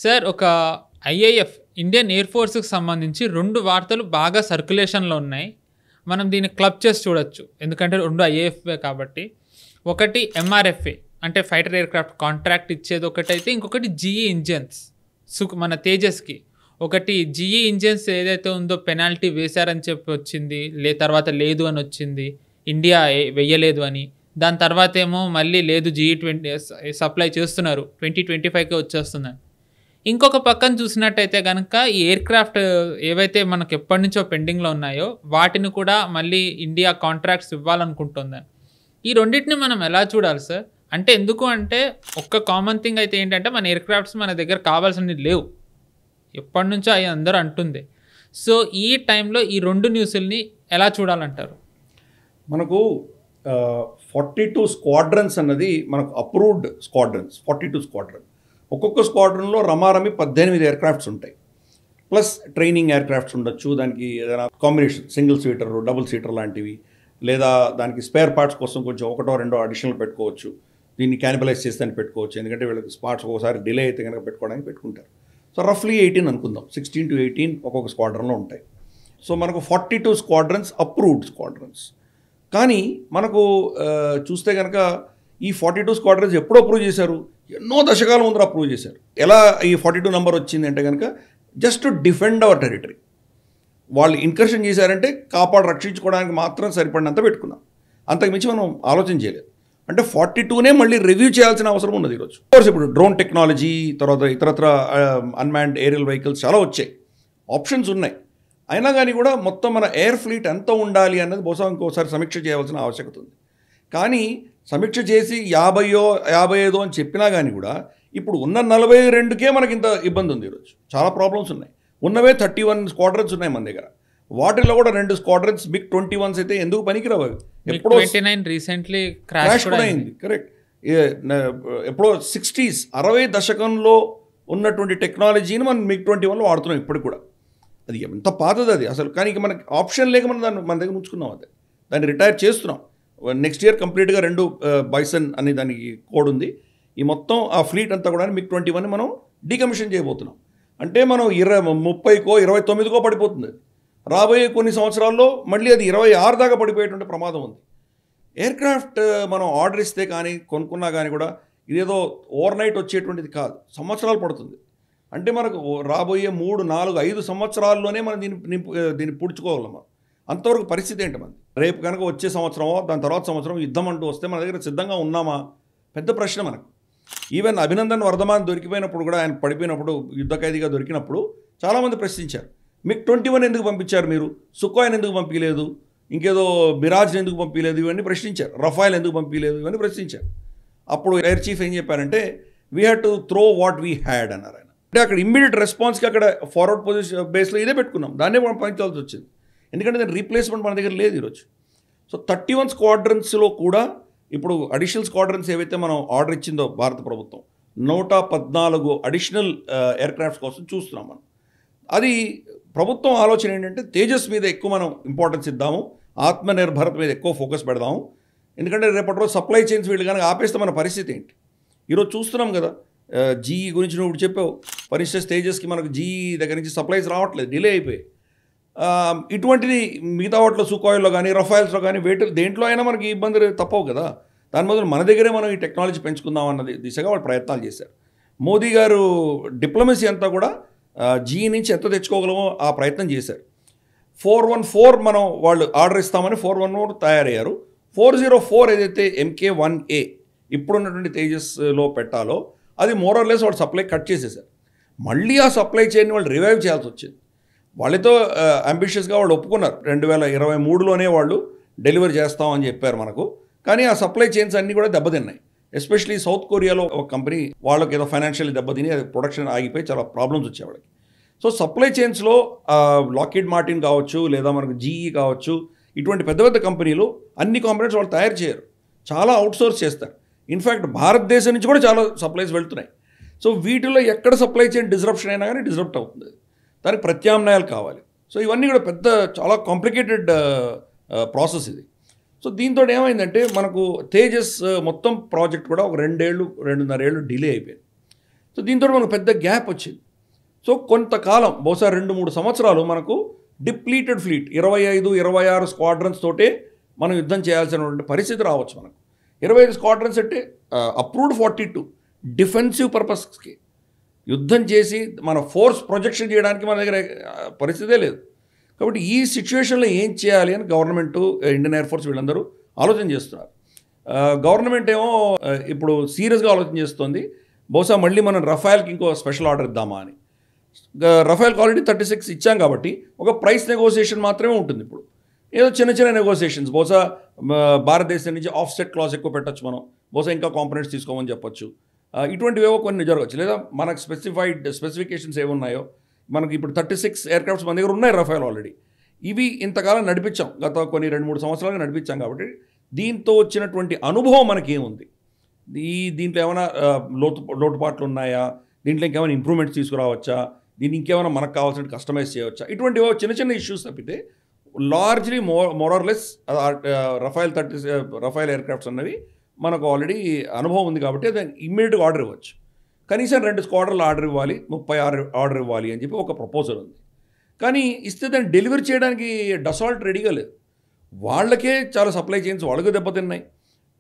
Sir ఒక IAF Indian air ఫోర్స్కి సంబంధించి 2 వార్తలు బాగా సర్క్యులేషన్లో ఉన్నాయి. మనం దీన్ని క్లబ్ చేసి చూడొచ్చు, ఎందుకంటే 2 ఐఏఎఫ్ఏ కాబట్టి. ఒకటి ఎంఆర్ఎఫ్ఏ అంటే ఫైటర్ ఎయిర్క్రాఫ్ట్ కాంట్రాక్ట్ ఇచ్చేది ఒకటైతే, ఇంకొకటి జీఈ ఇంజన్స్ మన తేజస్కి. ఒకటి జీఈ ఇంజన్స్ ఏదైతే ఉందో పెనాల్టీ వేశారని చెప్పి వచ్చింది, తర్వాత లేదు అని వచ్చింది, ఇండియా వెయ్యలేదు అని. దాని తర్వాత ఏమో మళ్ళీ లేదు GE-20 సప్లై చేస్తున్నారు, 2025కే వచ్చేస్తుందని. ఇంకొక పక్కన చూసినట్టయితే కనుక ఈ ఎయిర్క్రాఫ్ట్ ఏవైతే మనకు ఎప్పటి నుంచో పెండింగ్లో ఉన్నాయో వాటిని కూడా మళ్ళీ ఇండియా కాంట్రాక్ట్స్ ఇవ్వాలనుకుంటుందని. ఈ రెండింటిని మనం ఎలా చూడాలి సార్? అంటే ఎందుకు అంటే ఒక్క కామన్ థింగ్ అయితే ఏంటంటే మన ఎయిర్క్రాఫ్ట్స్ మన దగ్గర కావాల్సినవి లేవు, ఎప్పటి నుంచో అవి అందరూ అంటుంది. సో ఈ టైంలో ఈ 2 న్యూస్ని ఎలా చూడాలంటారు? మనకు 42 స్క్వాడ్రన్స్ అన్నది మనకు అప్రూవ్డ్ స్క్వాడ్రన్స్. 42 స్క్వాడ్రన్, ఒక్కొక్క స్క్వాడ్రన్లో రమారమి 18 ఎయిర్క్రాఫ్ట్స్ ఉంటాయి, ప్లస్ ట్రైనింగ్ ఎయిర్క్రాఫ్ట్స్ ఉండొచ్చు. దానికి ఏదైనా combination single seater, double seater లాంటివి, లేదా దానికి స్పేర్ పార్ట్స్ కోసం కొంచెం 1-2 అడిషనల్ పెట్టుకోవచ్చు. దీన్ని క్యానిబలైజ్ చేస్తే పెట్టుకోవచ్చు, ఎందుకంటే వీళ్ళకి పార్ట్స్ ఒకసారి డిలే అయితే కనుక పెట్టుకోవడానికి పెట్టుకుంటారు. సో రఫ్లీ 18 అనుకుందాం, 16 to 18 ఒక్కొక్క స్క్వాడ్రన్లో ఉంటాయి. సో మనకు 42 స్క్వాడ్రన్స్ అప్రూవ్డ్ స్క్వాడ్రన్స్. కానీ మనకు చూస్తే కనుక ఈ 42 స్క్వాడ్రన్స్ ఎప్పుడు అప్రూవ్ చేశారు? ఎన్నో దశకాల ముందర అప్రూవ్ చేశారు. ఎలా ఈ 42 నెంబర్ వచ్చింది అంటే కనుక just to defend our territory. వాళ్ళు ఇన్కర్షన్ చేశారంటే రక్షించుకోవడానికి మాత్రం సరిపడినంత పెట్టుకున్నాం, అంతకుమించి మనం ఆలోచన చేయలేదు. అంటే 42నే మళ్ళీ రివ్యూ చేయాల్సిన అవసరం ఉన్నది ఈరోజు. కోర్స్ ఇప్పుడు డ్రోన్ టెక్నాలజీ, తర్వాత ఇతరత్ర అన్మాన్డ్ ఏరియల్ వెహికల్స్ చాలా వచ్చాయి, ఆప్షన్స్ ఉన్నాయి. అయినా కానీ కూడా మొత్తం మన ఎయిర్ ఫ్లీట్ ఎంత ఉండాలి అన్నది బహుశా ఇంకోసారి సమీక్ష చేయవలసిన ఆవశ్యకత ఉంది. కానీ సమీక్ష చేసి 50-55 అని చెప్పినా కానీ కూడా ఇప్పుడు ఉన్న 42కే మనకి ఇంత ఇబ్బంది ఉంది. ఈరోజు చాలా ప్రాబ్లమ్స్ ఉన్నాయి. ఉన్నవే 31 స్క్వాడ్రన్స్ ఉన్నాయి మన దగ్గర. వాటిల్లో కూడా 2 స్క్వాడ్రన్స్ బిగ్ 21s అయితే ఎందుకు పనికిరావు? ఎప్పుడో 29 రీసెంట్లీ క్రాష్ కూడా అయింది. కరెక్ట్. ఎప్పుడో 60 దశకంలో ఉన్నటువంటి టెక్నాలజీని మనం MiG-21లో వాడుతున్నాం ఇప్పటికి కూడా. అది ఎంత పాతది అది అసలు. కానీ ఇక మనకి ఆప్షన్ లేక మనం మన దగ్గర ఉంచుకున్నాం. దాన్ని రిటైర్ చేస్తున్నాం. నెక్స్ట్ ఇయర్ కంప్లీట్గా 2 బైసన్ అనే దానికి కోడ్ ఉంది. ఈ మొత్తం ఆ ఫ్లీట్ అంతా కూడా MiG-21 మనం డీకమిషన్ చేయబోతున్నాం. అంటే మనం 30కో 29కో పడిపోతుంది. రాబోయే కొన్ని సంవత్సరాల్లో మళ్ళీ అది 26 దాకా పడిపోయేటువంటి ప్రమాదం ఉంది. ఎయిర్క్రాఫ్ట్ మనం ఆర్డర్ ఇస్తే కానీ కొనుక్కున్నా కానీ కూడా ఇదేదో ఓవర్ నైట్ వచ్చేటువంటిది కాదు, సంవత్సరాలు పడుతుంది. అంటే మనకు రాబోయే 3, 4, 5 సంవత్సరాల్లోనే మనం దీన్ని పూడ్చుకోగలం. అంతవరకు పరిస్థితి ఏంటి మనది? రేపు కనుక వచ్చే సంవత్సరమో దాని తర్వాత సంవత్సరం యుద్ధం అంటూ వస్తే మన దగ్గర సిద్ధంగా ఉన్నామా? పెద్ద ప్రశ్న మనకు. ఈవెన్ అభినందన్ వర్ధమాన్ దొరికిపోయినప్పుడు కూడా, ఆయన పడిపోయినప్పుడు, యుద్ధ ఖైదీగా దొరికినప్పుడు చాలామంది ప్రశ్నించారు, MiG-21 ఎందుకు పంపించారు మీరు? సుఖోయిని ఎందుకు పంపించలేదు? ఇంకేదో మిరాజ్ని ఎందుకు పంపించలేదు? ఇవన్నీ ప్రశ్నించారు. రఫాయిల్ ఎందుకు పంపించలేదు? ఇవన్నీ ప్రశ్నించారు. అప్పుడు ఎయిర్ చీఫ్ ఏం చెప్పారంటే, we had to throw what we had అన్నారు ఆయన. అంటే అక్కడ ఇమ్మీడియట్ రెస్పాన్స్కి అక్కడ ఫార్వర్డ్ పొజిషన్ బేస్లో ఇదే పెట్టుకున్నాం, దాన్నే మనం పంపించాల్సి వచ్చింది. ఎందుకంటే దాని రీప్లేస్మెంట్ మన దగ్గర లేదు ఈరోజు. సో 31 స్క్వాడ్రన్స్లో కూడా ఇప్పుడు అడిషనల్ స్క్వాడ్రన్స్ ఏవైతే మనం ఆర్డర్ ఇచ్చిందో భారత ప్రభుత్వం, 114 అడిషనల్ ఎయిర్క్రాఫ్ట్స్ కోసం చూస్తున్నాం మనం. అది ప్రభుత్వం ఆలోచన ఏంటంటే తేజస్ మీద ఎక్కువ మనం ఇంపార్టెన్స్ ఇద్దాము, ఆత్మనిర్భరత మీద ఎక్కువ ఫోకస్ పెడదాము. ఎందుకంటే రేపటి రోజు సప్లై చైన్స్ వీళ్ళు కనుక ఆపేస్తే మన పరిస్థితి ఏంటి? ఈరోజు చూస్తున్నాం కదా, జీఈ గురించి నువ్వు చెప్పావు. ఫర్ ఇన్స్టెన్స్ తేజస్కి మనకు జీఈ దగ్గర నుంచి సప్లైస్ రావట్లేదు, డిలే అయిపోయాయి. ఇటువంటిది మిగతా వాటిలో సుఖోయిల్లో కానీ రఫాయిల్స్లో కానీ దేంట్లో అయినా మనకి ఇబ్బందులు తప్పవు కదా. దాని బదులు మన దగ్గరే మనం ఈ టెక్నాలజీ పెంచుకుందాం అన్నది దిశగా వాళ్ళు ప్రయత్నాలు చేశారు. మోదీ గారు డిప్లొమసీ అంతా కూడా జీఈ నుంచి ఎంత తెచ్చుకోగలమో ఆ ప్రయత్నం చేశారు. 414 మనం వాళ్ళు ఆర్డర్ ఇస్తామని 414 తయారయ్యారు. 404 ఏదైతే MK-1A ఇప్పుడున్నటువంటి తేజస్లో పెట్టాలో అది మోరర్లెస్ వాళ్ళు సప్లై కట్ చేసేసారు. మళ్ళీ ఆ సప్లై చైన్ వాళ్ళు రివైవ్ చేయాల్సి వచ్చింది. వాళ్ళతో అంబిషియస్గా వాళ్ళు ఒప్పుకున్నారు, 2023లోనే వాళ్ళు డెలివరీ చేస్తామని చెప్పారు మనకు. కానీ ఆ సప్లై చైన్స్ అన్నీ కూడా దెబ్బతిన్నాయి. ఎస్పెషలీ సౌత్ కొరియాలో ఒక కంపెనీ వాళ్ళకి ఏదో ఫైనాన్షియల్ దెబ్బతిని అది ప్రొడక్షన్ ఆగిపోయి చాలా ప్రాబ్లమ్స్ వచ్చాయి వాళ్ళకి. సో సప్లై చైన్స్లో లాక్హీడ్ మార్టిన్ కావచ్చు, లేదా మనకు జీఈ కావచ్చు, ఇటువంటి పెద్ద పెద్ద కంపెనీలు అన్ని కాంపోనెంట్స్ వాళ్ళు తయారు చేయరు, చాలా అవుట్సోర్స్ చేస్తారు. ఇన్ఫ్యాక్ట్ భారతదేశం నుంచి కూడా చాలా సప్లైస్ వెళ్తున్నాయి. సో వీటిలో ఎక్కడ సప్లై చైన్ డిస్రప్షన్ అయినా కానీ డిస్రప్ట్ అవుతుంది, దానికి ప్రత్యామ్నాయాలు కావాలి. సో ఇవన్నీ కూడా పెద్ద చాలా కాంప్లికేటెడ్ ప్రాసెస్ ఇది. సో దీంతో ఏమైందంటే మనకు తేజస్ మొత్తం ప్రాజెక్ట్ కూడా ఒక 2-2.5 ఏళ్ళు డిలే అయిపోయింది. సో దీంతో మనకు పెద్ద గ్యాప్ వచ్చింది. సో కొంతకాలం బహుశా 2-3 సంవత్సరాలు మనకు డిప్లీటెడ్ ఫ్లీట్ 25-26 స్క్వాడ్రన్స్ తోటే మనం యుద్ధం చేయాల్సినటువంటి పరిస్థితి రావచ్చు. మనకు 25 స్క్వాడ్రన్స్ అంటే అప్రూవ్డ్ 42 డిఫెన్సివ్ పర్పస్కి యుద్ధం చేసి మన ఫోర్స్ ప్రొజెక్షన్ చేయడానికి మన దగ్గర పరిస్థితే లేదు. కాబట్టి ఈ సిచ్యువేషన్లో ఏం చేయాలి అని గవర్నమెంటు, ఇండియన్ ఎయిర్ ఫోర్స్ వీళ్ళందరూ ఆలోచన చేస్తున్నారు. గవర్నమెంట్ ఏమో ఇప్పుడు సీరియస్గా ఆలోచన చేస్తుంది, బహుశా మళ్ళీ మనం రఫాయల్కి ఇంకో స్పెషల్ ఆర్డర్ ఇద్దామా అని. రఫాయల్కి ఆల్రెడీ 36 ఇచ్చాం కాబట్టి ఒక ప్రైస్ నెగోసియేషన్ మాత్రమే ఉంటుంది. ఇప్పుడు ఏదో చిన్న చిన్న నెగోసియేషన్స్, బహుశా భారతదేశం నుంచి ఆఫ్సెట్ క్లాస్ ఎక్కువ పెట్టచ్చు, మనం బహుశా ఇంకా కాంపోనెంట్స్ తీసుకోమని చెప్పొచ్చు. ఇటువంటివేవో కొన్ని జరగచ్చు. లేదా మనకు స్పెసిఫికేషన్స్ ఏమున్నాయో, మనకి ఇప్పుడు 36 ఎయిర్క్రాఫ్ట్స్ మన దగ్గర ఉన్నాయి రఫాయల్ ఆల్రెడీ. ఇవి ఇంతకాలం నడిపించాం, గత కొన్ని 2-3 సంవత్సరాలుగా నడిపించాం. కాబట్టి దీంతో వచ్చినటువంటి అనుభవం మనకేముంది, దీంట్లో ఏమైనా లోటుపాట్లు ఉన్నాయా, దీంట్లో ఇంకేమైనా ఇంప్రూవ్మెంట్స్ తీసుకురావచ్చా, దీన్ని ఇంకేమైనా మనకు కావాల్సిన కస్టమైజ్ చేయవచ్చా, ఇటువంటి చిన్న చిన్న ఇష్యూస్ తప్పితే లార్జ్లీ మోరర్లెస్ రఫాయల్ ఎయిర్క్రాఫ్ట్స్ అన్నవి మనకు ఆల్రెడీ అనుభవం ఉంది. కాబట్టి దాన్ని ఇమ్మీడియట్గా ఆర్డర్ ఇవ్వచ్చు. కనీసం 2 స్క్వాడ్రన్లు ఆర్డర్ ఇవ్వాలి, 36 ఆర్డర్ ఇవ్వాలి అని చెప్పి ఒక ప్రపోజల్ ఉంది. కానీ ఇస్తే దాన్ని డెలివరీ చేయడానికి డసాల్ట్ రెడీగా లేదు. వాళ్ళకే చాలా సప్లై చైన్స్ వాళ్ళకు దెబ్బతిన్నాయి.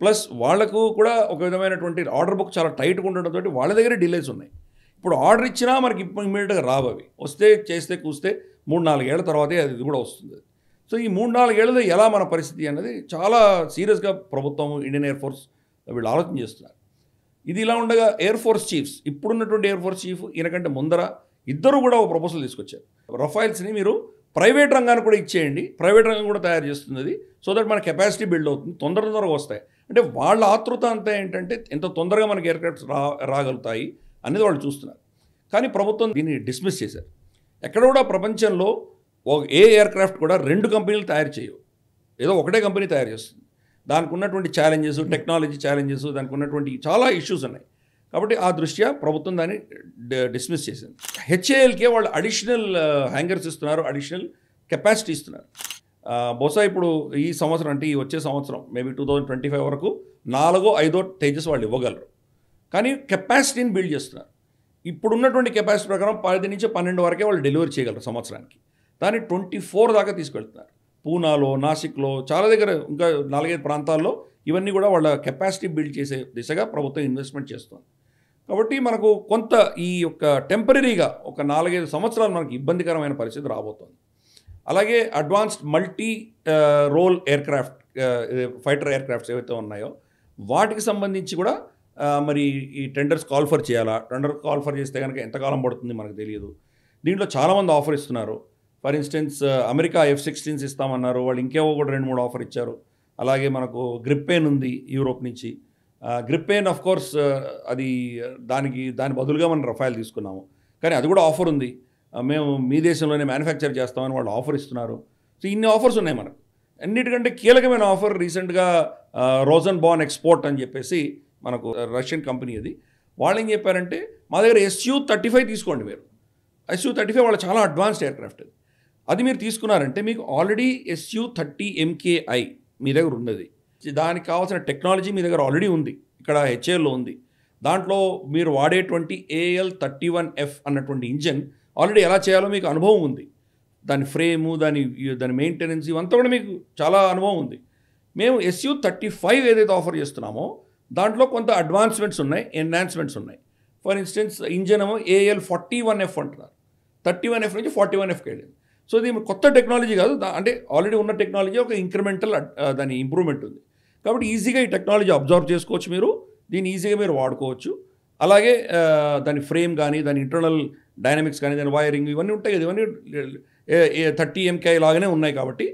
ప్లస్ వాళ్లకు కూడా ఒక విధమైనటువంటి ఆర్డర్ బుక్ చాలా టైట్గా ఉండడంతో వాళ్ళ దగ్గర డిలేస్ ఉన్నాయి. ఇప్పుడు ఆర్డర్ ఇచ్చినా మనకి ఇమ్మీడియట్గా రావు. అవి వస్తే చేస్తే కూస్తే 3-4 ఏళ్ల తర్వాతే అది కూడా వస్తుంది. సో ఈ 3-4 ఏళ్ళలో ఎలా మన పరిస్థితి అన్నది చాలా సీరియస్గా ప్రభుత్వం, ఇండియన్ ఎయిర్ ఫోర్స్ వీళ్ళు ఆలోచన చేస్తున్నారు. ఇది ఇలా ఉండగా ఎయిర్ ఫోర్స్ చీఫ్స్, ఇప్పుడున్నటువంటి ఎయిర్ ఫోర్స్ చీఫ్ ఈయనకంటే ముందర ఇద్దరు కూడా ఒక ప్రపోజల్ తీసుకొచ్చారు. రఫాయిల్స్ని మీరు ప్రైవేట్ రంగానికి కూడా ఇచ్చేయండి, ప్రైవేట్ రంగం కూడా తయారు చేస్తుంది, సో దట్ మన కెపాసిటీ బిల్డ్ అవుతుంది, తొందరగా వస్తాయి. అంటే వాళ్ళ ఆతృత అంతా ఏంటంటే ఎంత తొందరగా మనకి ఎయిర్క్రాఫ్ట్స్ రాగలుగుతాయి అనేది వాళ్ళు చూస్తున్నారు. కానీ ప్రభుత్వం దీన్ని డిస్మిస్ చేశారు. ఎక్కడ కూడా ప్రపంచంలో ఏ ఎయిర్క్రాఫ్ట్ కూడా 2 కంపెనీలు తయారు చేయవు, ఏదో ఒకటే కంపెనీ తయారు చేస్తుంది. దానికి ఉన్నటువంటి ఛాలెంజెస్, టెక్నాలజీ ఛాలెంజెస్, దానికి ఉన్నటువంటి చాలా ఇష్యూస్ ఉన్నాయి. కాబట్టి ఆ దృష్ట్యా ప్రభుత్వం దాన్ని డిస్మిస్ చేసింది. హెచ్ఏఎల్కే వాళ్ళు అడిషనల్ హ్యాంగర్స్ ఇస్తున్నారు, అడిషనల్ కెపాసిటీ ఇస్తున్నారు. బహుశా ఇప్పుడు ఈ సంవత్సరం అంటే ఈ వచ్చే సంవత్సరం మేబీ 2025 వరకు 4-5 తేజస్ వాళ్ళు ఇవ్వగలరు. కానీ కెపాసిటీని బిల్డ్ చేస్తున్నారు. ఇప్పుడున్నటువంటి కెపాసిటీ ప్రకారం 10 నుంచి 12 వరకే వాళ్ళు డెలివరీ చేయగలరు సంవత్సరానికి. దాన్ని 24 దాకా తీసుకెళ్తున్నారు. పూనాలో, నాసిక్లో, చాలా దగ్గర ఇంకా 4-5 ప్రాంతాల్లో ఇవన్నీ కూడా వాళ్ళ కెపాసిటీ బిల్డ్ చేసే దిశగా ప్రభుత్వం ఇన్వెస్ట్మెంట్ చేస్తుంది. కాబట్టి మనకు కొంత ఈ యొక్క టెంపరీగా ఒక 4-5 సంవత్సరాలు మనకు ఇబ్బందికరమైన పరిస్థితి రాబోతుంది. అలాగే advanced multi role aircraft, fighter aircrafts ఏవైతే ఉన్నాయో వాటికి సంబంధించి కూడా మరి ఈ టెండర్స్ కాల్ఫర్ చేయాలా, టెండర్ కాల్ఫర్ చేస్తే కనుక ఎంతకాలం పడుతుంది మనకు తెలియదు. దీంట్లో చాలామంది ఆఫర్ ఇస్తున్నారు. ఫర్ ఇన్స్టెన్స్ అమెరికా F-16s ఇస్తామన్నారు, వాళ్ళు ఇంకేవో కూడా 2-3 ఆఫర్ ఇచ్చారు. అలాగే మనకు గ్రిప్పేన్ ఉంది యూరోప్ నుంచి. గ్రిప్పేన్ ఆఫ్ కోర్స్ అది దాని బదులుగా మనం రఫాయల్ తీసుకున్నాము, కానీ అది కూడా ఆఫర్ ఉంది. మేము మీ దేశంలోనే మ్యానుఫ్యాక్చర్ చేస్తామని వాళ్ళు ఆఫర్ ఇస్తున్నారు. సో ఇన్ని ఆఫర్స్ ఉన్నాయి మనకు. అన్నిటికంటే కీలకమైన ఆఫర్ రీసెంట్గా రోజన్బార్న్ ఎక్స్పోర్ట్ అని చెప్పేసి మనకు రష్యన్ కంపెనీ అది. వాళ్ళు ఏం చెప్పారంటే మా దగ్గర Su-35 తీసుకోండి మీరు. Su-35 వాళ్ళు చాలా అడ్వాన్స్డ్ ఎయిర్క్రాఫ్ట్. అది మీరు తీసుకున్నారంటే మీకు ఆల్రెడీ Su-30 MKI మీ దగ్గర ఉన్నది. దానికి కావాల్సిన టెక్నాలజీ మీ దగ్గర ఆల్రెడీ ఉంది, ఇక్కడ హెచ్ఏఎల్లో ఉంది. దాంట్లో మీరు వాడేటువంటి AL-31F అన్నటువంటి ఇంజన్ ఆల్రెడీ ఎలా చేయాలో మీకు అనుభవం ఉంది. దాని ఫ్రేము, దాని మెయింటెనెన్స్ ఇవంతా కూడా మీకు చాలా అనుభవం ఉంది. మేము Su-35 ఏదైతే ఆఫర్ చేస్తున్నామో దాంట్లో కొంత అడ్వాన్స్మెంట్స్ ఉన్నాయి, ఎన్హాన్స్మెంట్స్ ఉన్నాయి. ఫర్ ఇన్స్టెన్స్ ఇంజన్ ఏమో AL-41F అంటున్నారు, 31F నుంచి 41Fకి వెళ్ళింది. సో ఇది కొత్త టెక్నాలజీ కాదు, అంటే ఆల్రెడీ ఉన్న టెక్నాలజీ ఒక ఇంక్రిమెంటల్ దాని ఇంప్రూవ్మెంట్ ఉంది. కాబట్టి ఈజీగా ఈ టెక్నాలజీ అబ్జర్వ్ చేసుకోవచ్చు, మీరు దీన్ని ఈజీగా మీరు వాడుకోవచ్చు. అలాగే దాని ఫ్రేమ్ కానీ, దాని ఇంటర్నల్ డైనమిక్స్ కానీ, దాని వైరింగ్ ఇవన్నీ ఉంటాయి కదా, ఇవన్నీ 30 MKI లాగానే ఉన్నాయి. కాబట్టి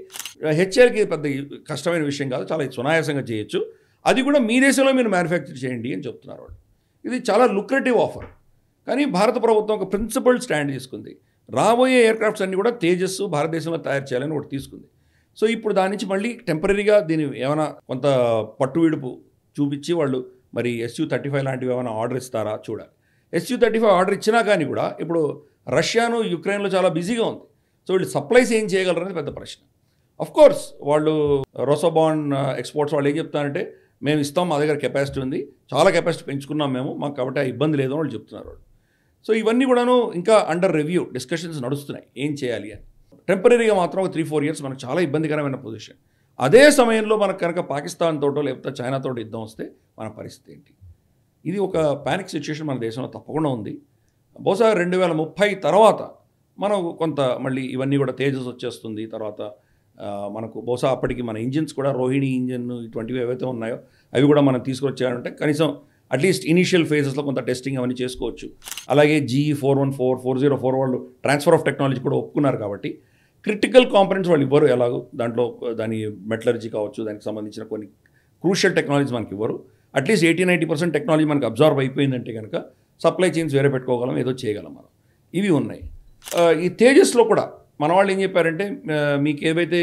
హెచ్ఏఎల్కి పెద్ద కష్టమైన విషయం కాదు, చాలా సునాయాసంగా చేయొచ్చు. అది కూడా మీ దేశంలో మీరు మ్యానుఫ్యాక్చర్ చేయండి అని చెప్తున్నారు వాళ్ళు. ఇది చాలా లుక్రేటివ్ ఆఫర్. కానీ భారత ప్రభుత్వం ఒక ప్రిన్సిపల్ స్టాండ్ తీసుకుంది. రాబోయే ఎయిర్క్రాఫ్ట్స్ అన్నీ కూడా తేజస్ భారతదేశంలో తయారు చేయాలని ఒకటి తీసుకుంది. సో ఇప్పుడు దాని నుంచి మళ్ళీ టెంపరీగా దీన్ని ఏమైనా కొంత పట్టు విడుపు చూపించి వాళ్ళు మరి Su-35 లాంటివి ఏమైనా ఆర్డర్ ఇస్తారా చూడాలి. Su-35 ఆర్డర్ ఇచ్చినా కానీ కూడా ఇప్పుడు రష్యాను యుక్రెయిన్లో చాలా బిజీగా ఉంది. సో వీళ్ళు సప్లైస్ ఏం చేయగలరు అనేది పెద్ద ప్రశ్న. అఫ్కోర్స్ వాళ్ళు రోసోబార్న్ ఎక్స్పోర్ట్స్ వాళ్ళు ఏం చెప్తారంటే మేము ఇస్తాం, మా దగ్గర కెపాసిటీ ఉంది, చాలా కెపాసిటీ పెంచుకున్నాం మేము, మాకు కాబట్టి ఆ ఇబ్బంది లేదు అని వాళ్ళు చెప్తున్నారు. సో ఇవన్నీ కూడాను ఇంకా అండర్ రివ్యూ డిస్కషన్స్ నడుస్తున్నాయి ఏం చేయాలి అని. టెంపరీగా మాత్రం ఒక 3-4 years మనకు చాలా ఇబ్బందికరమైన పొజిషన్. అదే సమయంలో మనకు కనుక పాకిస్తాన్ తోటో లేకపోతే చైనాతో యుద్ధం వస్తే మన పరిస్థితి ఏంటి? ఇది ఒక ప్యానిక్ సిచ్యుయేషన్ మన దేశంలో తప్పకుండా ఉంది. బహుశా 2030 తర్వాత మనం కొంత మళ్ళీ ఇవన్నీ కూడా తేజస్ వచ్చేస్తుంది. తర్వాత మనకు బహుశా అప్పటికి మన ఇంజిన్స్ కూడా రోహిణి ఇంజిన్ ఇటువంటివి ఏవైతే ఉన్నాయో అవి కూడా మనం తీసుకొచ్చారంటే కనీసం అట్లీస్ట్ ఇనీషియల్ ఫేజెస్లో కొంత టెస్టింగ్ అవన్నీ చేసుకోవచ్చు. అలాగే GE414, 404 వాళ్ళు ట్రాన్స్ఫర్ ఆఫ్ టెక్నాలజీ కూడా ఒప్పుకున్నారు కాబట్టి క్రిటికల్ కాంపనెంట్స్ వాళ్ళు ఇవ్వరు. ఎలాగో దాంట్లో దాని మెటలర్జీ కావచ్చు, దానికి సంబంధించిన కొన్ని క్రూషియల్ టెక్నాలజీస్ మనకి ఇవ్వరు. అట్లీస్ట్ 80-90% టెక్నాలజీ మనకు అబ్జర్వ్ అయిపోయిందంటే కనుక సప్లై చైన్స్ వేరే పెట్టుకోగలం, ఏదో చేయగలం మనం. ఇవి ఉన్నాయి. ఈ తేజస్లో కూడా మన వాళ్ళు ఏం చెప్పారంటే మీకు ఏవైతే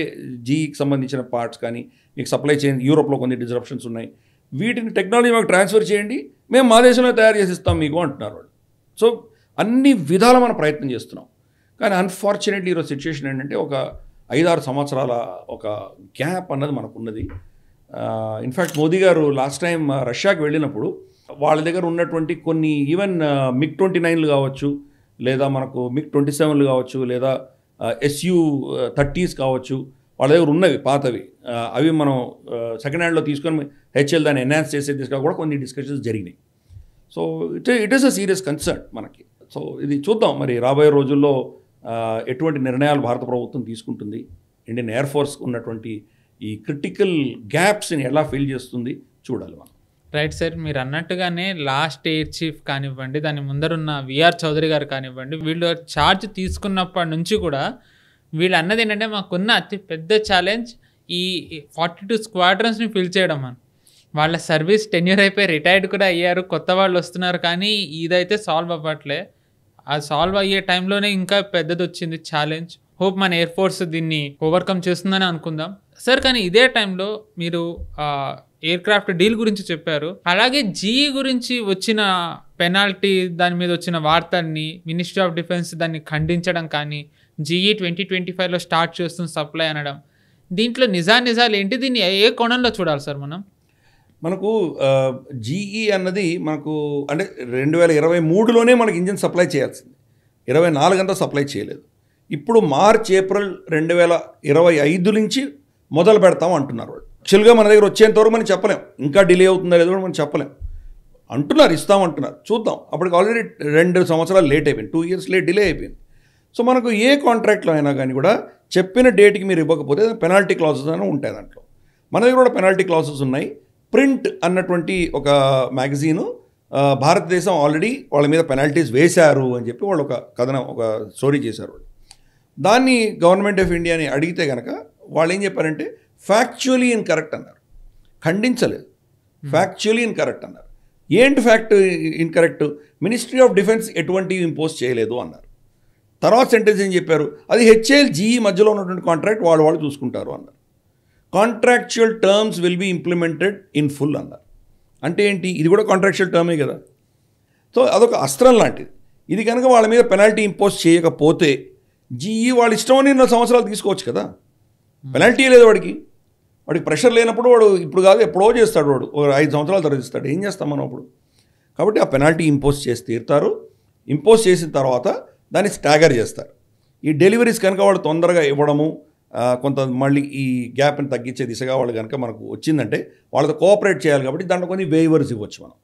జీఈకి సంబంధించిన పార్ట్స్ కానీ మీకు సప్లై చైన్ యూరోప్లో కొన్ని డిస్రప్షన్స్ ఉన్నాయి, వీటిని టెక్నాలజీ మాకు ట్రాన్స్ఫర్ చేయండి, మేము మా దేశంలో తయారు చేసి ఇస్తాం మీకు అంటున్నారు వాళ్ళు. సో అన్ని విధాల మనం ప్రయత్నం చేస్తున్నాం. కానీ అన్ఫార్చునేట్లీ ఈరోజు సిచ్యుయేషన్ ఏంటంటే ఒక 5-6 సంవత్సరాల ఒక గ్యాప్ అన్నది మనకున్నది. ఇన్ఫ్యాక్ట్ మోదీ గారు లాస్ట్ టైం రష్యాకి వెళ్ళినప్పుడు వాళ్ళ దగ్గర ఉన్నటువంటి కొన్ని ఈవెన్ MiG-29లు కావచ్చు, లేదా మనకు MiG-27లు కావచ్చు, లేదా Su-30s కావచ్చు, వాళ్ళ దగ్గర ఉన్నవి పాతవి, అవి మనం సెకండ్ హ్యాండ్లో తీసుకొని హెచ్ఎల్ దాన్ని ఎన్హాన్స్ చేసే దిశగా కూడా కొన్ని డిస్కషన్స్ జరిగినాయి. So it is a serious concern మనకి. సో ఇది చూద్దాం మరి రాబోయే రోజుల్లో ఎటువంటి నిర్ణయాలు భారత ప్రభుత్వం తీసుకుంటుంది, ఇండియన్ ఎయిర్ ఫోర్స్ ఉన్నటువంటి ఈ క్రిటికల్ గ్యాప్స్ని ఎలా ఫిల్ చేస్తుంది చూడాలి మనం. రైట్ సార్, మీరు అన్నట్టుగానే లాస్ట్ ఎయిర్ చీఫ్ కానివ్వండి, దాని ముందరున్న విఆర్ చౌదరి గారు కానివ్వండి, వీళ్ళు ఛార్జ్ తీసుకున్నప్పటి నుంచి కూడా వీళ్ళు అన్నది ఏంటంటే మాకున్న అతి పెద్ద ఛాలెంజ్ ఈ 42 స్క్వాడ్రన్స్ని ఫిల్ చేయడం అని. వాళ్ళ సర్వీస్ టెన్యూర్ అయిపోయి రిటైర్డ్ కూడా అయ్యారు, కొత్త వాళ్ళు వస్తున్నారు, కానీ ఇదైతే సాల్వ్ అవ్వట్లే. ఆ సాల్వ్ అయ్యే టైంలోనే ఇంకా పెద్దది వచ్చింది ఛాలెంజ్. హోప్ మన ఎయిర్ ఫోర్స్ దీన్ని ఓవర్కమ్ చేస్తుందని అనుకుందాం సార్. కానీ ఇదే టైంలో మీరు ఎయిర్ క్రాఫ్ట్ డీల్ గురించి చెప్పారు, అలాగే జీఈ గురించి వచ్చిన పెనాల్టీ, దాని మీద వచ్చిన వార్తల్ని మినిస్ట్రీ ఆఫ్ డిఫెన్స్ దాన్ని ఖండించడం కానీ, జీఈ 2025లో స్టార్ట్ చేస్తుంది సప్లై అనడం, దీంట్లో నిజాలు ఏంటి, దీన్ని ఏ కోణంలో చూడాలి సార్ మనం? మనకు జీఈ అన్నది మనకు అంటే 2023లోనే మనకి ఇంజిన్ సప్లై చేయాల్సింది, 24 అంతా సప్లై చేయలేదు. ఇప్పుడు మార్చ్ ఏప్రిల్ 2025 నుంచి మొదలు పెడతాం అంటున్నారు వాళ్ళు. యాక్చువల్గా మన దగ్గర వచ్చేంతవరకు మనం చెప్పలేం, ఇంకా డిలే అవుతుందా లేదో కూడా మనం చెప్పలేం. అంటున్నారు ఇస్తామంటున్నారు, చూద్దాం. అప్పటికి ఆల్రెడీ 2 సంవత్సరాలు లేట్ అయిపోయింది, 2 years లేట్ డిలే అయిపోయింది. సో మనకు ఏ కాంట్రాక్ట్లో అయినా కానీ కూడా చెప్పిన డేట్కి మీరు ఇవ్వకపోతే పెనాల్టీ క్లాసెస్ అని ఉంటాయి దాంట్లో. మన దగ్గర కూడా పెనాల్టీ క్లాసెస్ ఉన్నాయి. ప్రింట్ అన్నటువంటి ఒక మ్యాగజీను భారతదేశం ఆల్రెడీ వాళ్ళ మీద పెనాల్టీస్ వేశారు అని చెప్పి వాళ్ళు ఒక కథనం, ఒక స్టోరీ చేశారు వాళ్ళు. దాన్ని గవర్నమెంట్ ఆఫ్ ఇండియాని అడిగితే కనుక వాళ్ళు ఏం చెప్పారంటే ఫ్యాక్చువలీ ఇన్కరెక్ట్ అన్నారు, ఖండించలేదు, ఫ్యాక్చువలీ ఇన్కరెక్ట్ అన్నారు. ఏంటి fact incorrect? Ministry of defence ఎటువంటివి ఇంపోజ్ చేయలేదు అన్నారు. తర్వాత సెంటెన్స్ ఏం చెప్పారు, అది హెచ్ఏఎల్ జీఈ మధ్యలో ఉన్నటువంటి కాంట్రాక్ట్ వాళ్ళు చూసుకుంటారు అన్నారు. Contractual terms will be implemented in full అన్నారు. అంటే ఏంటి? ఇది కూడా కాంట్రాక్చువల్ టర్మే కదా. సో అదొక అస్త్రం లాంటిది. ఇది కనుక వాళ్ళ మీద పెనాల్టీ ఇంపోజ్ చేయకపోతే జీఈ వాళ్ళ ఇష్టమని 2 సంవత్సరాలు తీసుకోవచ్చు కదా. పెనాల్టీ లేదు వాడికి ప్రెషర్ లేనప్పుడు వాడు ఇప్పుడు కాదు ఎప్పుడో చేస్తాడు, వాడు 5 సంవత్సరాల తర్వాత ఇస్తాడు. ఏం చేస్తాం మనం అప్పుడు? కాబట్టి ఆ పెనాల్టీ ఇంపోజ్ చేసి తీరుతారు. ఇంపోజ్ చేసిన తర్వాత దాన్ని స్టాగర్ చేస్తారు. ఈ డెలివరీస్ కనుక వాళ్ళు తొందరగా ఇవ్వడము, కొంత మళ్ళీ ఈ గ్యాప్ని తగ్గించే దిశగా వాళ్ళు కనుక మనకు వచ్చిందంటే వాళ్ళతో కోఆపరేట్ చేయాలి. కాబట్టి దాంట్లో కొన్ని వేవర్స్ ఇవ్వచ్చు మనం,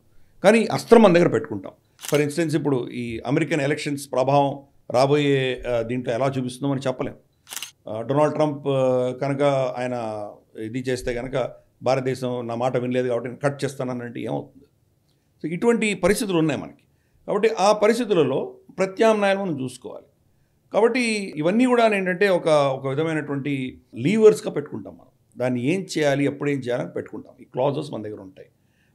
కానీ అస్త్రం మన దగ్గర పెట్టుకుంటాం. ఫర్ ఇన్స్టెన్స్ ఇప్పుడు ఈ అమెరికన్ ఎలక్షన్స్ ప్రభావం రాబోయే దీంట్లో ఎలా చూపిస్తుందో మనం చెప్పలేం. డొనాల్డ్ ట్రంప్ కనుక ఆయన ఇది చేస్తే కనుక భారతదేశం నా మాట వినలేదు కాబట్టి నేను కట్ చేస్తానంటే ఏమవుతుంది? సో ఇటువంటి పరిస్థితులు ఉన్నాయి మనకి. కాబట్టి ఆ పరిస్థితులలో ప్రత్యామ్నాయాలు మనం చూసుకోవాలి. కాబట్టి ఇవన్నీ కూడా ఏంటంటే ఒక విధమైనటువంటి లీవర్స్గా పెట్టుకుంటాం మనం. దాన్ని ఏం చేయాలి, ఎప్పుడు ఏం చేయాలని పెట్టుకుంటాం. ఈ క్లాజెస్ మన దగ్గర ఉంటాయి.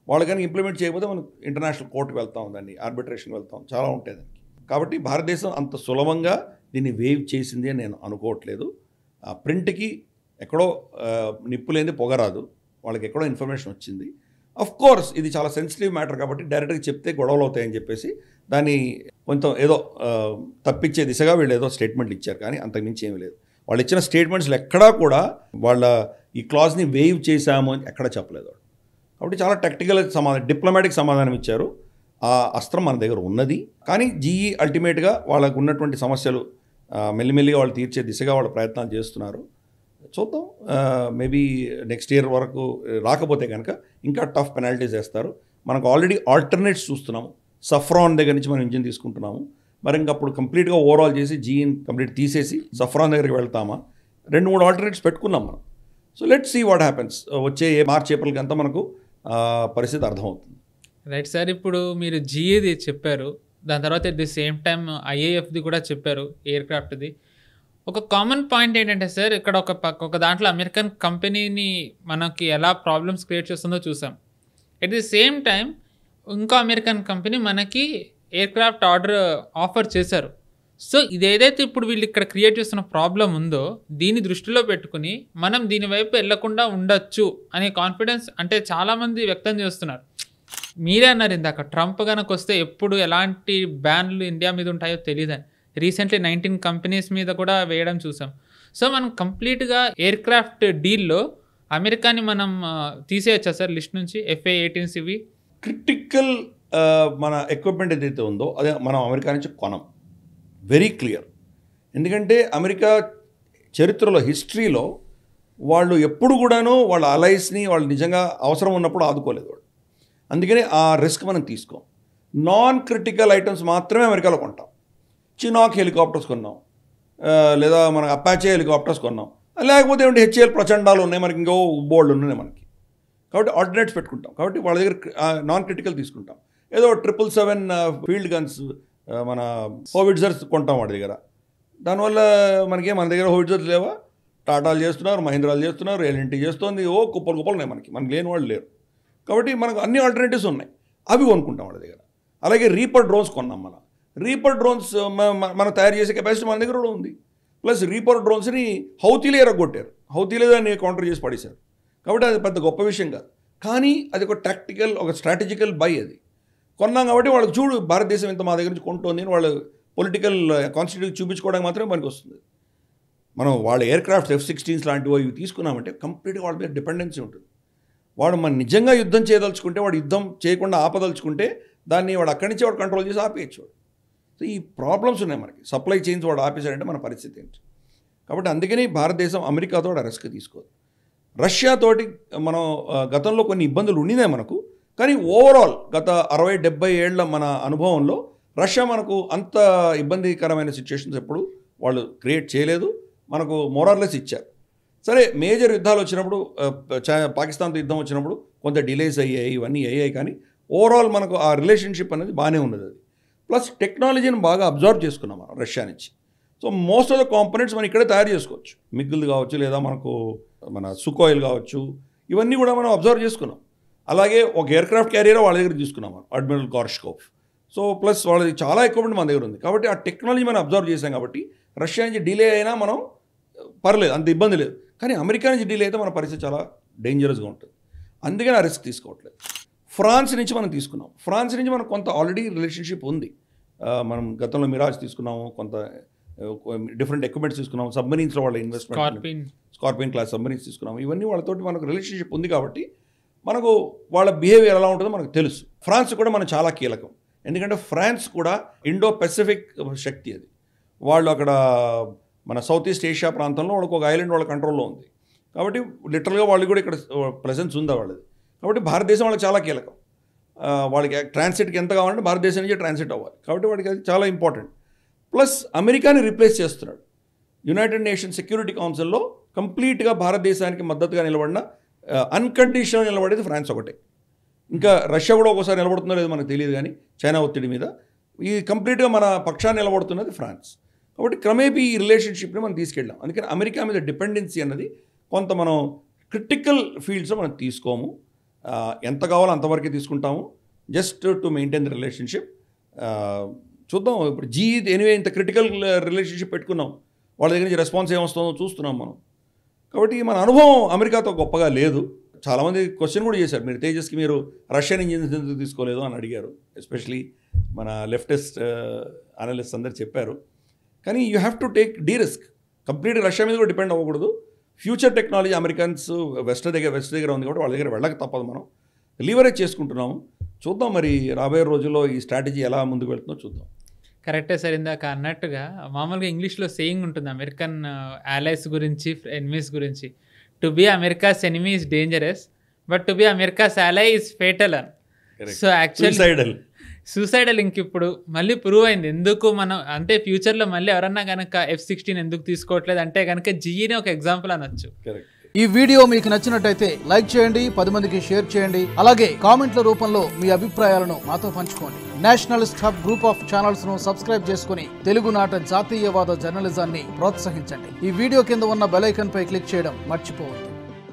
వాళ్ళు కానీ ఇంప్లిమెంట్ చేయకపోతే మనం ఇంటర్నేషనల్ కోర్టుకు వెళ్తాం, దాన్ని ఆర్బిట్రేషన్ వెళ్తాం, చాలా ఉంటాయి దానికి. కాబట్టి భారతదేశం అంత సులభంగా దీన్ని వేవ్ చేసింది అని నేను అనుకోవట్లేదు. ఆ ప్రింట్కి ఎక్కడో నిప్పు లేని పొగరాదు, వాళ్ళకి ఎక్కడో ఇన్ఫర్మేషన్ వచ్చింది. అఫ్ కోర్స్ ఇది చాలా సెన్సిటివ్ మ్యాటర్ కాబట్టి డైరెక్ట్గా చెప్తే గొడవలు అవుతాయని చెప్పేసి దాన్ని కొంచెం ఏదో తప్పించే దిశగా వీళ్ళు ఏదో స్టేట్మెంట్లు ఇచ్చారు, కానీ అంతకుమించి ఏమీ లేదు. వాళ్ళు ఇచ్చిన స్టేట్మెంట్స్లో ఎక్కడా కూడా వాళ్ళ ఈ క్లాజ్ని వేవ్ చేశాము అని ఎక్కడా చెప్పలేదు వాళ్ళు. కాబట్టి చాలా టెక్నికల్ సమాధానం, డిప్లొమాటిక్ సమాధానం ఇచ్చారు. ఆ అస్త్రం మన దగ్గర ఉన్నది. కానీ జీఈ అల్టిమేట్గా వాళ్ళకు ఉన్నటువంటి సమస్యలు మెల్లిమెల్లిగా వాళ్ళు తీర్చే దిశగా వాళ్ళు ప్రయత్నాలు చేస్తున్నారు. చూద్దాం, మేబీ నెక్స్ట్ ఇయర్ వరకు రాకపోతే కనుక ఇంకా టఫ్ పెనాల్టీస్ వేస్తారు. మనకు ఆల్రెడీ ఆల్టర్నేట్స్ చూస్తున్నాము. సఫ్రాన్ దగ్గర నుంచి మనం ఇంజిన్ తీసుకుంటున్నాము. మరి ఇంకా అప్పుడు కంప్లీట్గా ఓవరాల్ చేసి జీఈని కంప్లీట్ తీసేసి సఫ్రాన్ దగ్గరికి వెళ్తామా? 2-3 ఆల్టర్నేట్స్ పెట్టుకున్నాం మనం. So let see what happens. వచ్చే మార్చ్ ఏప్రిల్కి అంతా మనకు పరిస్థితి అర్థమవుతుంది. రైట్ సార్, ఇప్పుడు మీరు జీఏది చెప్పారు, దాని తర్వాత ఎట్ ది సేమ్ టైం ఐఏఎఫ్ది కూడా చెప్పారు, ఎయిర్ క్రాఫ్ట్ది. ఒక కామన్ పాయింట్ ఏంటంటే సార్, ఇక్కడ ఒక దాంట్లో అమెరికన్ కంపెనీని మనకి ఎలా ప్రాబ్లమ్స్ క్రియేట్ చేస్తుందో చూసాం. ఎట్ ది సేమ్ టైం ఇంకో అమెరికన్ కంపెనీ మనకి ఎయిర్ క్రాఫ్ట్ ఆఫర్ చేశారు. సో ఇది ఏదైతే ఇప్పుడు వీళ్ళు ఇక్కడ క్రియేట్ చేస్తున్న ప్రాబ్లం ఉందో దీన్ని దృష్టిలో పెట్టుకుని మనం దీని వైపు వెళ్లకుండా ఉండొచ్చు అనే కాన్ఫిడెన్స్ అంటే చాలామంది వ్యక్తం చేస్తున్నారు. మీరే అన్నారు ఇందాక, ట్రంప్ కనుక వస్తే ఎప్పుడు ఎలాంటి బ్యాన్లు ఇండియా మీద ఉంటాయో తెలియదని. రీసెంట్లీ 19 కంపెనీస్ మీద కూడా వేయడం చూసాం. సో మనం కంప్లీట్గా ఎయిర్ క్రాఫ్ట్ డీల్లో అమెరికాని మనం తీసేయచ్చా సార్ లిస్ట్ నుంచి? FA-18s ఇవి క్రిటికల్ మన ఎక్విప్మెంట్ ఏదైతే ఉందో అదే మనం అమెరికా నుంచి కొనం. Very clear. ఎందుకంటే అమెరికా చరిత్రలో హిస్టరీలో వాళ్ళు ఎప్పుడు కూడాను వాళ్ళ అలైస్ని వాళ్ళు నిజంగా అవసరం ఉన్నప్పుడు ఆదుకోలేదు వాళ్ళు. అందుకని ఆ రిస్క్ మనం తీసుకోం. నాన్ క్రిటికల్ ఐటమ్స్ మాత్రమే అమెరికాలో కొంటాం. చినాక్ హెలికాప్టర్స్ కొన్నాం, లేదా మన అపాచే హెలికాప్టర్స్ కొన్నాం, లేకపోతే ఏమిటి HAL ప్రచండాలు ఉన్నాయి, మనకి ఇంకో బోల్డ్ ఉన్నాయి మనకి. కాబట్టి ఆల్టర్నేట్స్ పెట్టుకుంటాం. కాబట్టి వాళ్ళ దగ్గర నాన్ క్రిటికల్ తీసుకుంటాం. ఏదో 777 ఫీల్డ్ గన్స్ మన హోవిట్జర్స్ కొంటాం వాడి దగ్గర. దానివల్ల మన దగ్గర హోవిట్జర్స్ లేవా? టాటాలు చేస్తున్నారు, మహీంద్రాలు చేస్తున్నారు, LNT చేస్తుంది, కుప్పలు ఉన్నాయి మనకి లేని వాళ్ళు లేరు. కాబట్టి మనకు అన్ని ఆల్టర్నేటివ్స్ ఉన్నాయి, అవి కొనుక్కుంటాం వాళ్ళ దగ్గర. అలాగే రీపర్ డ్రోన్స్ కొన్నాం. రీపర్ డ్రోన్స్ మనం తయారు చేసే కెపాసిటీ మన దగ్గర కూడా ఉంది. ప్లస్ రీపర్ డ్రోన్స్ని హౌతీలే ఎరగొట్టారు, హౌతీలే దాన్ని కౌంటర్ చేసి పడేశారు. కాబట్టి అది పెద్ద గొప్ప విషయం కాదు. కానీ అది ఒక టాక్టికల్, ఒక స్ట్రాటజికల్ బై. అది కొన్నాం కాబట్టి వాళ్ళకి చూడు భారతదేశం ఇంత మా దగ్గర నుంచి కొంటుంది అని వాళ్ళు పొలిటికల్ కాన్స్టిట్యూషన్ చూపించుకోవడానికి మాత్రమే పనికి వస్తుంది. మనం వాళ్ళ ఎయిర్ క్రాఫ్ట్ F-16s లాంటివి ఇవి తీసుకున్నామంటే కంప్లీట్గా వాళ్ళ మీద డిపెండెన్సీ ఉంటుంది. వాడు మన నిజంగా యుద్ధం చేయదలుచుకుంటే, వాడు యుద్ధం చేయకుండా ఆపదలుచుకుంటే దాన్ని వాడు అక్కడి నుంచి వాడు కంట్రోల్ చేసి ఆపేయచ్చు. సో ఈ ప్రాబ్లమ్స్ ఉన్నాయి మనకి. సప్లై చైన్స్ వాడు ఆపేశాడంటే మన పరిస్థితి ఏంటి? కాబట్టి అందుకని భారతదేశం అమెరికాతో రిస్క్ తీసుకోదు. రష్యాతోటి మనం గతంలో కొన్ని ఇబ్బందులు ఉండినాయి మనకు. కానీ ఓవరాల్ గత 60-70 ఏళ్ల మన అనుభవంలో రష్యా మనకు అంత ఇబ్బందికరమైన సిచ్యుయేషన్స్ ఎప్పుడు వాళ్ళు క్రియేట్ చేయలేదు. మనకు మోరార్లెస్ ఇచ్చారు. సరే, మేజర్ యుద్ధాలు వచ్చినప్పుడు, పాకిస్తాన్తో యుద్ధం వచ్చినప్పుడు కొంత డిలేస్ అయ్యాయి, ఇవన్నీ అయ్యాయి. కానీ ఓవరాల్ మనకు ఆ రిలేషన్షిప్ అనేది బాగానే ఉన్నది. అది ప్లస్ టెక్నాలజీని బాగా అబ్జర్వ్ చేసుకున్నాం మనం రష్యా నుంచి. So most of the components మనం ఇక్కడే తయారు చేసుకోవచ్చు. మిగ్గులు కావచ్చు, లేదా మనకు మన సుకోయిల్ కావచ్చు, ఇవన్నీ కూడా మనం అబ్జర్వ్ చేసుకున్నాం. అలాగే ఒక ఎయిర్క్రాఫ్ట్ క్యారియర్ వాళ్ళ దగ్గర తీసుకున్నాం మనం, అడ్మిరల్ కార్ష్కోవ్. సో ప్లస్ వాళ్ళది చాలా ఎక్విప్మెంట్ మన దగ్గర ఉంది. కాబట్టి ఆ టెక్నాలజీ మనం అబ్జర్వ్ చేసాం. కాబట్టి రష్యా నుంచి డిలే అయినా మనం పర్లేదు, అంత ఇబ్బంది లేదు. కానీ అమెరికా నుంచి డిలే అయితే మన పరిస్థితి చాలా డేంజరస్గా ఉంటుంది. అందుకని ఆ రిస్క్ తీసుకోవట్లేదు. ఫ్రాన్స్ నుంచి మనం తీసుకున్నాం. ఫ్రాన్స్ నుంచి మనకు కొంత ఆల్రెడీ రిలేషన్షిప్ ఉంది. మనం గతంలో మిరాజ్ తీసుకున్నాము, కొంత డిఫరెంట్ ఎక్విప్మెంట్స్ తీసుకున్నాం. సబ్మరీన్స్లో వాళ్ళ ఇన్వెస్ట్మెంట్, స్కార్పియన్ క్లాస్ సబ్మరీన్స్ తీసుకున్నాము. ఇవన్నీ వాళ్ళతోటి మనకు రిలేషన్షిప్ ఉంది. కాబట్టి మనకు వాళ్ళ బిహేవియర్ ఎలా ఉంటుందో మనకు తెలుసు. ఫ్రాన్స్ కూడా మనకు చాలా కీలకం. ఎందుకంటే ఫ్రాన్స్ కూడా ఇండో పెసిఫిక్ శక్తి. అది వాళ్ళు అక్కడ మన సౌత్ ఈస్ట్ ఏషియా ప్రాంతంలో వాళ్ళకి ఒక ఐలాండ్ వాళ్ళ కంట్రోల్లో ఉంది. కాబట్టి లిటరల్గా వాళ్ళు కూడా ఇక్కడ ప్రెసెన్స్ ఉందా వాళ్ళది. కాబట్టి భారతదేశం వాళ్ళకి చాలా కీలకం. వాళ్ళకి ట్రాన్సిట్కి ఎంత కావాలంటే భారతదేశం నుంచి ట్రాన్సిట్ అవ్వాలి. కాబట్టి వాడికి అది చాలా ఇంపార్టెంట్. ప్లస్ అమెరికాని రీప్లేస్ చేస్తున్నాడు. యునైటెడ్ నేషన్ సెక్యూరిటీ కౌన్సిల్లో కంప్లీట్గా భారతదేశానికి మద్దతుగా నిలబడిన, అన్కండిషనల్ నిలబడేది ఫ్రాన్స్ ఒకటే. ఇంకా రష్యా కూడా ఒకసారి నిలబడుతుందో లేదో మనకు తెలియదు. కానీ చైనా ఒత్తిడి మీద ఈ కంప్లీట్గా మన పక్షాన్ని నిలబడుతున్నది ఫ్రాన్స్. కాబట్టి క్రమేపీ ఈ రిలేషన్షిప్ని మనం తీసుకెళ్ళాం. అందుకని అమెరికా మీద డిపెండెన్సీ అన్నది కొంత మనం క్రిటికల్ ఫీల్డ్స్లో మనం తీసుకోము. ఎంత కావాలో అంతవరకే తీసుకుంటాము, just to maintain the relationship. చూద్దాం. ఇప్పుడు ఎనీవే ఇంత క్రిటికల్ రిలేషన్షిప్ పెట్టుకున్నాం, వాళ్ళ దగ్గర నుంచి రెస్పాన్స్ ఏమొస్తుందో చూస్తున్నాం మనం. కాబట్టి మన అనుభవం అమెరికాతో గొప్పగా లేదు. చాలామంది క్వశ్చన్ కూడా చేశారు, మీరు తేజస్కి మీరు రష్యన్ ఇంజిన్స్ ఎందుకు తీసుకోలేదు అని అడిగారు. ఎస్పెషలీ మన లెఫ్టిస్ట్ అనలిస్ట్ అందరు చెప్పారు. కానీ you have to take risk. కంప్లీట్గా రష్యా మీద కూడా డిపెండ్ అవ్వకూడదు. ఫ్యూచర్ టెక్నాలజీ అమెరికన్స్ వెస్ట్ దగ్గర ఉంది కాబట్టి వాళ్ళ దగ్గర వెళ్ళక తప్పదు. మనం లీవరేజ్ చేసుకుంటున్నాము. చూద్దాం మరి రాబోయే రోజుల్లో ఈ స్ట్రాటజీ ఎలా ముందుకు వెళ్తుందో చూద్దాం. కరెక్టే సార్, ఇందాక అన్నట్టుగా మామూలుగా ఇంగ్లీష్లో సేయింగ్ ఉంటుంది అమెరికన్ allies గురించి, ఎనిమీస్ గురించి. To be America's enemy is dangerous, but to be America's ally is fatal అని. సో యాక్చువల్లీ సూసైడల్ ఇంక ఇప్పుడు మళ్ళీ ప్రూవ్ అయింది. ఎందుకు మనం అంటే ఫ్యూచర్లో మళ్ళీ ఎవరన్నా కనుక F-16 ఎందుకు తీసుకోవట్లేదు అంటే కనుక GEనే ఒక ఎగ్జాంపుల్ అనొచ్చు. ఈ వీడియో మీకు నచ్చినట్టయితే లైక్ చేయండి, 10 మందికి షేర్ చేయండి. అలాగే కామెంట్ల రూపంలో మీ అభిప్రాయాలను మాతో పంచుకోండి. Nationalist hub group of channels ను సబ్స్క్రైబ్ చేసుకుని తెలుగునాట జాతీయవాద జర్నలిజాన్ని ప్రోత్సహించండి. ఈ వీడియో కింద ఉన్న బెల్ ఐకాన్ పై క్లిక్ చేయడం మర్చిపోవద్దు.